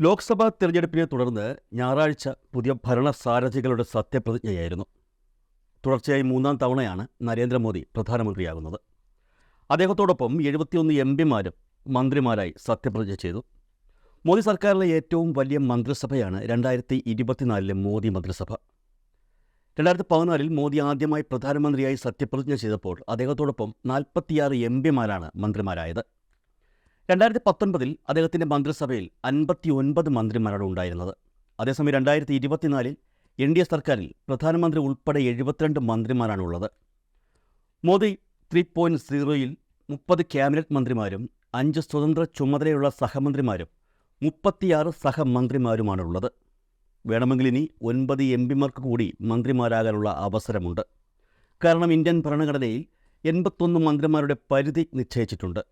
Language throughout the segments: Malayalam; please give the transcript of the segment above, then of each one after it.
ലോക്സഭാ തെരഞ്ഞെടുപ്പിനെ തുടർന്ന് ഞായറാഴ്ച പുതിയ ഭരണസാരഥികളുടെ സത്യപ്രതിജ്ഞയായിരുന്നു. തുടർച്ചയായി മൂന്നാം തവണയാണ് നരേന്ദ്രമോദി പ്രധാനമന്ത്രിയാകുന്നത്. അദ്ദേഹത്തോടൊപ്പം 71 എംപിമാരും മന്ത്രിമാരായി സത്യപ്രതിജ്ഞ ചെയ്തു. മോദി സർക്കാരിലെ ഏറ്റവും വലിയ മന്ത്രിസഭയാണ് 2024 മോദി മന്ത്രിസഭ. 2014 മോദി ആദ്യമായി പ്രധാനമന്ത്രിയായി സത്യപ്രതിജ്ഞ ചെയ്തപ്പോൾ അദ്ദേഹത്തോടൊപ്പം 46 എംപിമാരാണ് മന്ത്രിമാരായത്. 2019 അദ്ദേഹത്തിൻ്റെ മന്ത്രിസഭയിൽ 59 മന്ത്രിമാരാണ് ഉണ്ടായിരുന്നത്. അതേസമയം 2024 NDA സർക്കാരിൽ പ്രധാനമന്ത്രി ഉൾപ്പെടെ 72 മന്ത്രിമാരാണുള്ളത്. മോദി 3.0-ൽ 30 ക്യാബിനറ്റ് മന്ത്രിമാരും 5 സ്വതന്ത്ര ചുമതലയുള്ള സഹമന്ത്രിമാരും 36 സഹമന്ത്രിമാരുമാണുള്ളത്. വേണമെങ്കിൽ ഇനി 9 എംപിമാർക്ക് കൂടി മന്ത്രിമാരാകാനുള്ള അവസരമുണ്ട്. കാരണം ഇന്ത്യൻ ഭരണഘടനയിൽ 81 മന്ത്രിമാരുടെ പരിധി നിശ്ചയിച്ചിട്ടുണ്ട്.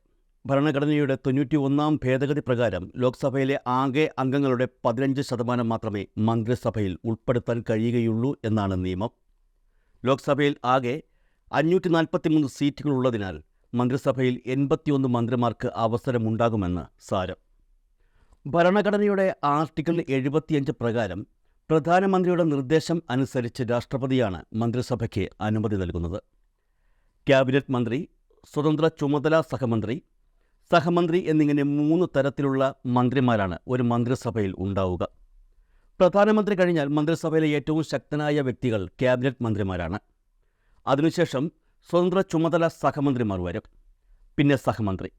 ഭരണഘടനയുടെ 91-ാം ഭേദഗതി പ്രകാരം ലോക്സഭയിലെ ആകെ അംഗങ്ങളുടെ 15% മാത്രമേ മന്ത്രിസഭയിൽ ഉൾപ്പെടുത്താൻ കഴിയുകയുള്ളൂ എന്നാണ് നിയമം. ലോക്സഭയിൽ ആകെ 543 സീറ്റുകളുള്ളതിനാൽ മന്ത്രിസഭയിൽ 81 മന്ത്രിമാർക്ക് അവസരമുണ്ടാകുമെന്ന് സാരം. ഭരണഘടനയുടെ ആർട്ടിക്കിൾ 75 പ്രകാരം പ്രധാനമന്ത്രിയുടെ നിർദ്ദേശം അനുസരിച്ച് രാഷ്ട്രപതിയാണ് മന്ത്രിസഭയ്ക്ക് അനുമതി നൽകുന്നത്. ക്യാബിനറ്റ് മന്ത്രി, സ്വതന്ത്ര ചുമതല സഹമന്ത്രി എന്നിങ്ങനെ 3 തരത്തിലുള്ള മന്ത്രിമാരാണ് ഒരു മന്ത്രിസഭയിൽ ഉണ്ടാവുക. പ്രധാനമന്ത്രി കഴിഞ്ഞാൽ മന്ത്രിസഭയിലെ ഏറ്റവും ശക്തനായ വ്യക്തികൾ ക്യാബിനറ്റ് മന്ത്രിമാരാണ്. അതിനുശേഷം സ്വതന്ത്ര ചുമതല സഹമന്ത്രിമാർ വരും, പിന്നെ സഹമന്ത്രി.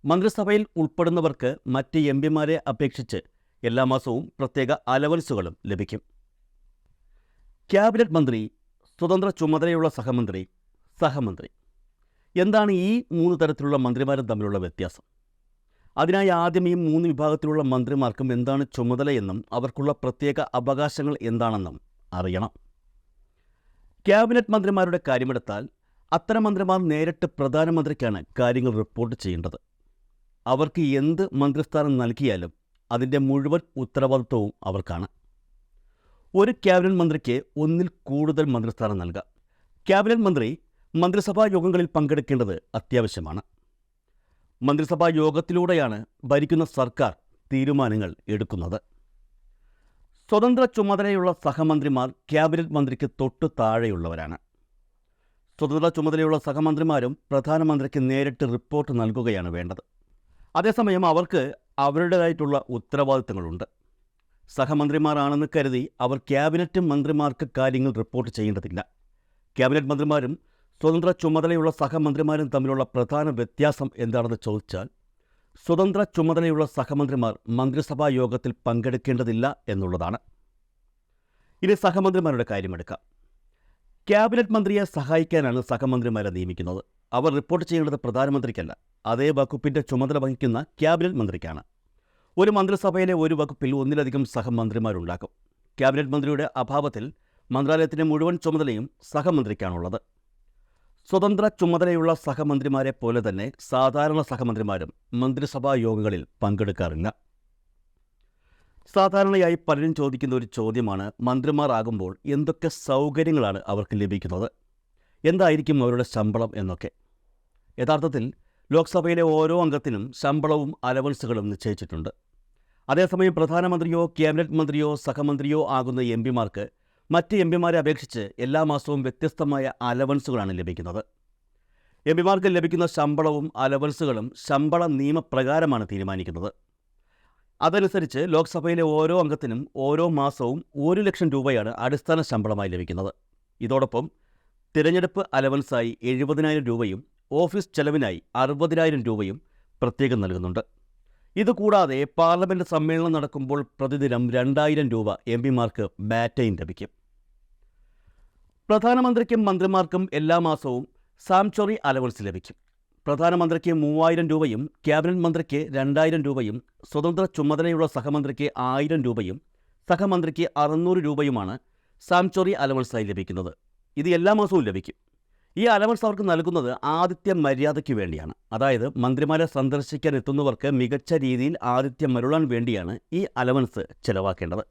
മന്ത്രിസഭയിൽ ഉൾപ്പെടുന്നവർക്ക് മറ്റ് എംപിമാരെ അപേക്ഷിച്ച് എല്ലാ മാസവും പ്രത്യേക അലവൻസുകളും ലഭിക്കും. ക്യാബിനറ്റ് മന്ത്രി, സ്വതന്ത്ര ചുമതലയുള്ള സഹമന്ത്രി എന്താണ് ഈ 3 തരത്തിലുള്ള മന്ത്രിമാരും തമ്മിലുള്ള വ്യത്യാസം? അതിനായി ആദ്യം ഈ 3 വിഭാഗത്തിലുള്ള മന്ത്രിമാർക്കും എന്താണ് ചുമതലയെന്നും അവർക്കുള്ള പ്രത്യേക അവകാശങ്ങൾ എന്താണെന്നും അറിയണം. ക്യാബിനറ്റ് മന്ത്രിമാരുടെ കാര്യമെടുത്താൽ അത്തരം മന്ത്രിമാർ നേരിട്ട് പ്രധാനമന്ത്രിക്കാണ് കാര്യങ്ങൾ റിപ്പോർട്ട് ചെയ്യേണ്ടത്. അവർക്ക് എന്ത് മന്ത്രിസ്ഥാനം നൽകിയാലും അതിൻ്റെ മുഴുവൻ ഉത്തരവാദിത്വവും അവർക്കാണ്. ഒരു ക്യാബിനറ്റ് മന്ത്രിക്ക് ഒന്നിൽ കൂടുതൽ മന്ത്രിസ്ഥാനം നൽകാം. ക്യാബിനറ്റ് മന്ത്രി മന്ത്രിസഭാ യോഗങ്ങളിൽ പങ്കെടുക്കേണ്ടത് അത്യാവശ്യമാണ്. മന്ത്രിസഭാ യോഗത്തിലൂടെയാണ് ഭരിക്കുന്ന സർക്കാർ തീരുമാനങ്ങൾ എടുക്കുന്നത്. സ്വതന്ത്ര ചുമതലയുള്ള സഹമന്ത്രിമാർ ക്യാബിനറ്റ് മന്ത്രിക്ക് തൊട്ടു താഴെയുള്ളവരാണ്. സ്വതന്ത്ര ചുമതലയുള്ള സഹമന്ത്രിമാരും പ്രധാനമന്ത്രിക്ക് നേരിട്ട് റിപ്പോർട്ട് നൽകുകയാണ് വേണ്ടത്. അതേസമയം അവർക്ക് അവരുടേതായിട്ടുള്ള ഉത്തരവാദിത്തങ്ങളുണ്ട്. സഹമന്ത്രിമാരാണെന്ന് കരുതി അവർ ക്യാബിനറ്റ് മന്ത്രിമാർക്ക് കാര്യങ്ങൾ റിപ്പോർട്ട് ചെയ്യേണ്ടതില്ല. ക്യാബിനറ്റ് മന്ത്രിമാരും സ്വതന്ത്ര ചുമതലയുള്ള സഹമന്ത്രിമാരും തമ്മിലുള്ള പ്രധാന വ്യത്യാസം എന്താണെന്ന് ചോദിച്ചാൽ, സ്വതന്ത്ര ചുമതലയുള്ള സഹമന്ത്രിമാർ മന്ത്രിസഭാ യോഗത്തിൽ പങ്കെടുക്കേണ്ടതില്ല എന്നുള്ളതാണ്. ഇനി സഹമന്ത്രിമാരുടെ കാര്യമെടുക്കാം. ക്യാബിനറ്റ് മന്ത്രിയെ സഹായിക്കാനാണ് സഹമന്ത്രിമാരെ നിയമിക്കുന്നത്. അവർ റിപ്പോർട്ട് ചെയ്യേണ്ടത് പ്രധാനമന്ത്രിക്കല്ല, അതേ വകുപ്പിൻ്റെ ചുമതല വഹിക്കുന്ന ക്യാബിനറ്റ് മന്ത്രിക്കാണ്. ഒരു മന്ത്രിസഭയിലെ ഒരു വകുപ്പിൽ ഒന്നിലധികം സഹമന്ത്രിമാരുണ്ടാകും. ക്യാബിനറ്റ് മന്ത്രിയുടെ അഭാവത്തിൽ മന്ത്രാലയത്തിൻ്റെ മുഴുവൻ ചുമതലയും സഹമന്ത്രിക്കാണുള്ളത്. സ്വതന്ത്ര ചുമതലയുള്ള സഹമന്ത്രിമാരെ പോലെ തന്നെ സാധാരണ സഹമന്ത്രിമാരും മന്ത്രിസഭാ യോഗങ്ങളിൽ പങ്കെടുക്കാറില്ല. സാധാരണയായി പലരും ചോദിക്കുന്ന ഒരു ചോദ്യമാണ്, മന്ത്രിമാർ ആകുമ്പോൾ എന്തൊക്കെ സൗകര്യങ്ങളാണ് അവർക്ക് ലഭിക്കുന്നത്, എന്തായിരിക്കും അവരുടെ ശമ്പളം എന്നൊക്കെ. യഥാർത്ഥത്തിൽ ലോക്സഭയിലെ ഓരോ അംഗത്തിനും ശമ്പളവും അലവൻസുകളും നിശ്ചയിച്ചിട്ടുണ്ട്. അതേസമയം പ്രധാനമന്ത്രിയോ ക്യാബിനറ്റ് മന്ത്രിയോ സഹമന്ത്രിയോ ആകുന്ന എംപിമാർക്ക് മറ്റ് എംപിമാരെ അപേക്ഷിച്ച് എല്ലാ മാസവും വ്യത്യസ്തമായ അലവൻസുകളാണ് ലഭിക്കുന്നത്. എംപിമാർക്ക് ലഭിക്കുന്ന ശമ്പളവും അലവൻസുകളും ശമ്പള നിയമപ്രകാരമാണ് തീരുമാനിക്കുന്നത്. അതനുസരിച്ച് ലോക്സഭയിലെ ഓരോ അംഗത്തിനും ഓരോ മാസവും 1 ലക്ഷം രൂപയാണ് അടിസ്ഥാന ശമ്പളമായി ലഭിക്കുന്നത്. ഇതോടൊപ്പം തിരഞ്ഞെടുപ്പ് അലവൻസായി 70,000 രൂപയും ഓഫീസ് ചെലവിനായി 60,000 രൂപയും പ്രത്യേകം നൽകുന്നുണ്ട്. ഇതുകൂടാതെ പാർലമെൻറ്റ് സമ്മേളനം നടക്കുമ്പോൾ പ്രതിദിനം 2,000 രൂപ എംപിമാർക്ക് ബാറ്റയും ലഭിക്കും. പ്രധാനമന്ത്രിക്കും മന്ത്രിമാർക്കും എല്ലാ മാസവും സാംച്വറി അലവൻസ് ലഭിക്കും. പ്രധാനമന്ത്രിക്ക് 3,000 രൂപയും ക്യാബിനറ്റ് മന്ത്രിക്ക് 2,000 രൂപയും സ്വതന്ത്ര ചുമതലയുള്ള സഹമന്ത്രിക്ക് 1,000 രൂപയും സഹമന്ത്രിക്ക് 600 രൂപയുമാണ് സാംച്വറി അലവൻസായി ലഭിക്കുന്നത്. ഇത് എല്ലാ മാസവും ലഭിക്കും. ഈ അലവൻസ് അവർക്ക് നൽകുന്നത് ആതിഥ്യ മര്യാദയ്ക്ക് വേണ്ടിയാണ്. അതായത് മന്ത്രിമാരെ സന്ദർശിക്കാൻ എത്തുന്നവർക്ക് മികച്ച രീതിയിൽ ആതിഥ്യം മരുളാൻ വേണ്ടിയാണ് ഈ അലവൻസ് ചെലവാക്കേണ്ടത്.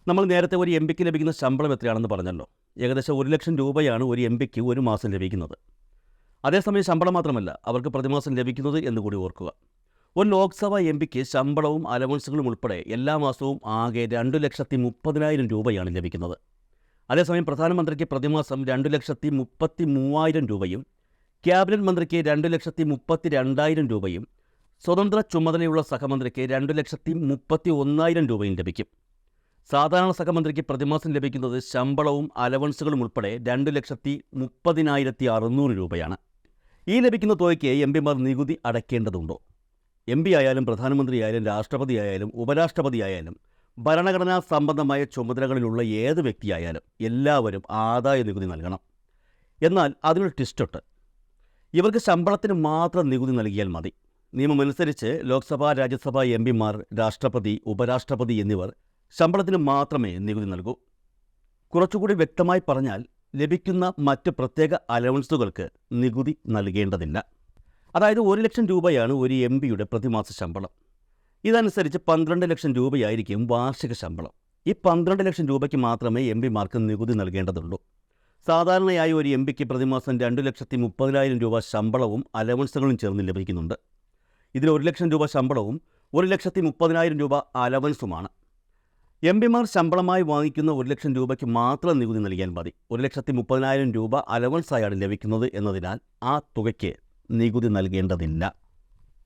നമ്മൾ നേരത്തെ ഒരു എംപിക്ക് ലഭിക്കുന്ന ശമ്പളം എത്രയാണെന്ന് പറഞ്ഞല്ലോ. ഏകദേശം 1 ലക്ഷം രൂപയാണ് ഒരു എംപിക്ക് ഒരു മാസം ലഭിക്കുന്നത്. അതേസമയം ശമ്പളം മാത്രമല്ല അവർക്ക് പ്രതിമാസം ലഭിക്കുന്നത് എന്നുകൂടി ഓർക്കുക. ഒരു ലോക്സഭാ എം പിക്ക് ശമ്പളവും അലവൻസുകളും ഉൾപ്പെടെ എല്ലാ മാസവും ആകെ 2,30,000 രൂപയാണ് ലഭിക്കുന്നത്. അതേസമയം പ്രധാനമന്ത്രിക്ക് പ്രതിമാസം 2,33,000 രൂപയും ക്യാബിനറ്റ് മന്ത്രിക്ക് 2,32,000 രൂപയും സ്വതന്ത്ര ചുമതലയുള്ള സഹമന്ത്രിക്ക് 2,31,000 രൂപയും ലഭിക്കും. സാധാരണ സഹമന്ത്രിക്ക് പ്രതിമാസം ലഭിക്കുന്നത് ശമ്പളവും അലവൻസുകളും ഉൾപ്പെടെ 2,30,600 രൂപയാണ്. ഈ ലഭിക്കുന്ന തുകയ്ക്ക് എം പിമാർ നികുതി അടയ്ക്കേണ്ടതുണ്ടോ? എം പി ആയാലും പ്രധാനമന്ത്രിയായാലും രാഷ്ട്രപതിയായാലും ഉപരാഷ്ട്രപതിയായാലും ഭരണഘടനാ സംബന്ധമായ ചുമതലകളിലുള്ള ഏത് വ്യക്തിയായാലും എല്ലാവരും ആദായ നികുതി നൽകണം. എന്നാൽ അതിനൊരു ട്വിസ്റ്റുണ്ട്. ഇവർക്ക് ശമ്പളത്തിന് മാത്രം നികുതി നൽകിയാൽ മതി. നിയമമനുസരിച്ച് ലോക്സഭ, രാജ്യസഭ എം പിമാർ, രാഷ്ട്രപതി, ഉപരാഷ്ട്രപതി എന്നിവർ ശമ്പളത്തിന് മാത്രമേ നികുതി നൽകൂ. കുറച്ചുകൂടി വ്യക്തമായി പറഞ്ഞാൽ ലഭിക്കുന്ന മറ്റ് പ്രത്യേക അലവൻസുകൾക്ക് നികുതി നൽകേണ്ടതില്ല. അതായത് 1 ലക്ഷം രൂപയാണ് ഒരു എം പിയുടെ പ്രതിമാസ ശമ്പളം. ഇതനുസരിച്ച് 12 ലക്ഷം രൂപയായിരിക്കും വാർഷിക ശമ്പളം. ഈ 12 ലക്ഷം രൂപയ്ക്ക് മാത്രമേ എം പിമാർക്ക് നികുതി നൽകേണ്ടതുള്ളൂ. സാധാരണയായി ഒരു എം പിക്ക് പ്രതിമാസം 2,30,000 രൂപ ശമ്പളവും അലവൻസുകളും ചേർന്ന് ലഭിക്കുന്നുണ്ട്. ഇതിൽ 1 ലക്ഷം രൂപ ശമ്പളവും 1,30,000 രൂപ അലവൻസുമാണ്. എം പിമാർ ശമ്പളമായി വാങ്ങിക്കുന്ന 1 ലക്ഷം രൂപയ്ക്ക് മാത്രം നികുതി നൽകിയാൽ മതി. 1,30,000 രൂപ അലവൻസായാണ് ലഭിക്കുന്നത് എന്നതിനാൽ ആ തുകയ്ക്ക് നികുതി നൽകേണ്ടതില്ല.